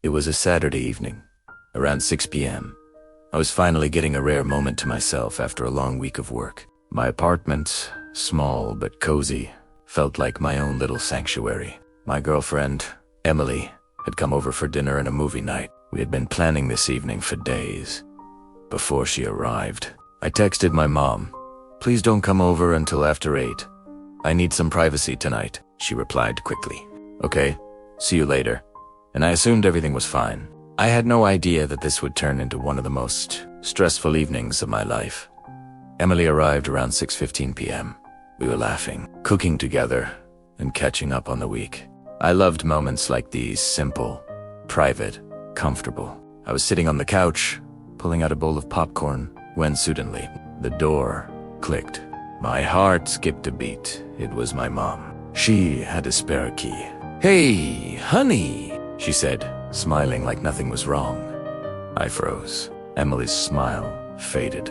It was a Saturday evening, around 6 p.m. I was finally getting a rare moment to myself after a long week of work. My apartment, small but cozy, felt like my own little sanctuary. My girlfriend, Emily, had come over for dinner and a movie night. We had been planning this evening for days. Before she arrived, I texted my mom, "Please don't come over until after 8. I need some privacy tonight." She replied quickly, "Okay, see you later." And I assumed everything was fine. I had no idea that this would turn into one of the most stressful evenings of my life. Emily arrived around 6:15 p.m. We were laughing, cooking together, and catching up on the week. I loved moments like these, simple, private, comfortable. I was sitting on the couch, pulling out a bowl of popcorn, when suddenly, the door clicked. My heart skipped a beat. It was my mom. She had a spare key. "Hey, honey," she said, smiling like nothing was wrong. I froze. Emily's smile faded.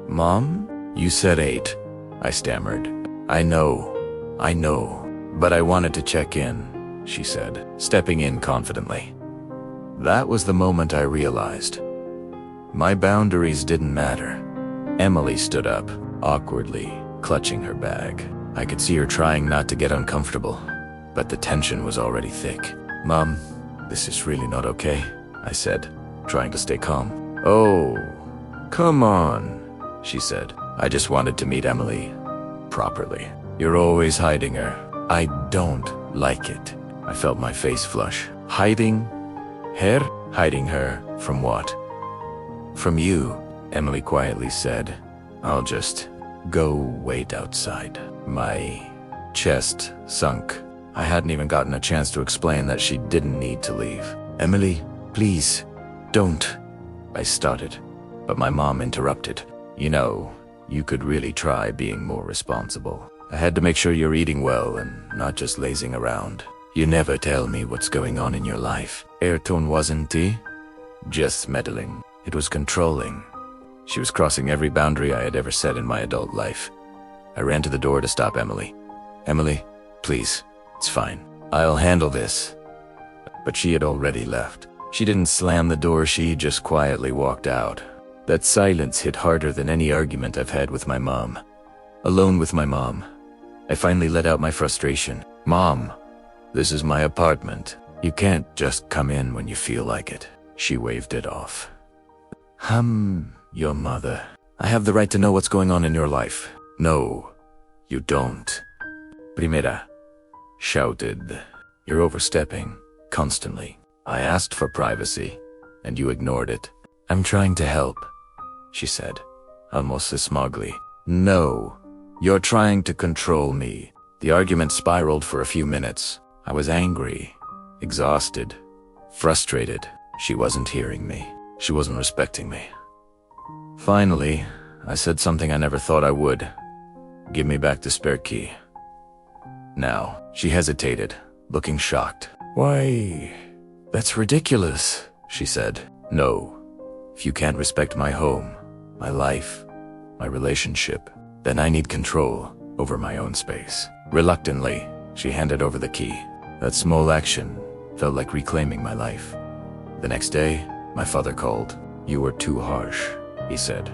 Mom? You said 8. I stammered. I know, but I wanted to check in," she said, stepping in confidently. That was the moment I realized. My boundaries didn't matter. Emily stood up, awkwardly, clutching her bag. I could see her trying not to get uncomfortable, but the tension was already thick. "Mom, this is really not okay," I said, trying to stay calm. "Oh, come on," she said. "I just wanted to meet Emily properly. You're always hiding her. I don't like it." I felt my face flush. Hiding her? Hiding her from what? "From you," Emily quietly said. "I'll just go wait outside." My chest sunk. I hadn't even gotten a chance to explain that she didn't need to leave. "Emily, please, don't," I started, but my mom interrupted. "You know, you could really try being more responsible. I had to make sure you're eating well and not just lazing around. You never tell me what's going on in your life." Her tone wasn't just meddling. It was controlling. She was crossing every boundary I had ever set in my adult life. I ran to the door to stop Emily. "Emily, please, it's fine. I'll handle this." But she had already left. She didn't slam the door, she just quietly walked out. That silence hit harder than any argument I've had with my mom. Alone with my mom, I finally let out my frustration. "Mom, this is my apartment. You can't just come in when you feel like it." She waved it off. Your mother. I have the right to know what's going on in your life." "No, you don't." Primera shouted. "You're overstepping, constantly. I asked for privacy, and you ignored it." "I'm trying to help," she said, almost smugly. "No, you're trying to control me." The argument spiraled for a few minutes. I was angry, exhausted, frustrated. She wasn't hearing me. She wasn't respecting me. Finally, I said something I never thought I would. "Give me back the spare key." Now, she hesitated, looking shocked. "Why? That's ridiculous," she said. "No. If you can't respect my home, my life, my relationship, then I need control over my own space." Reluctantly, she handed over the key. That small action felt like reclaiming my life. The next day, my father called. "You were too harsh," he said.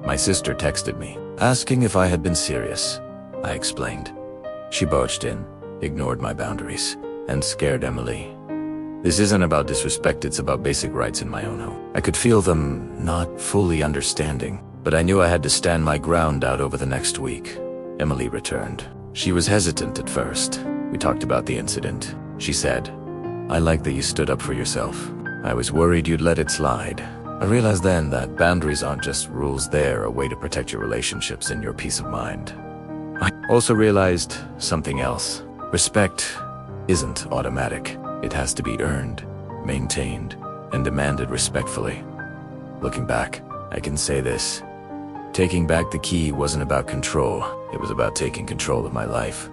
My sister texted me, asking if I had been serious. I explained. She barged in, ignored my boundaries, and scared Emily. This isn't about disrespect, it's about basic rights in my own home. I could feel them not fully understanding, but I knew I had to stand my ground out over the next week. Emily returned. She was hesitant at first. We talked about the incident. She said, "I like that you stood up for yourself. I was worried you'd let it slide." I realized then that boundaries aren't just rules, they're a way to protect your relationships and your peace of mind. I also realized something else. Respect isn't automatic. It has to be earned, maintained, and demanded respectfully. Looking back, I can say this. Taking back the key wasn't about control. It was about taking control of my life.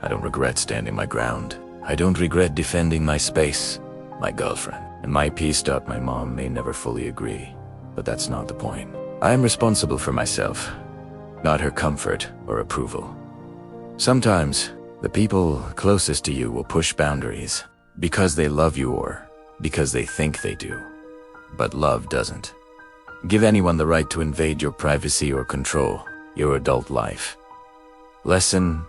I don't regret standing my ground. I don't regret defending my space, my girlfriend, and my peace. My mom may never fully agree, but that's not the point. I am responsible for myself, not her comfort or approval. Sometimes, the people closest to you will push boundaries, Because they love you or because they think they do. But love doesn't give anyone the right to invade your privacy or control your adult life. Lesson: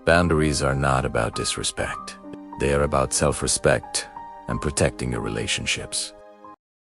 boundaries are not about disrespect. They are about self-respect and protecting your relationships.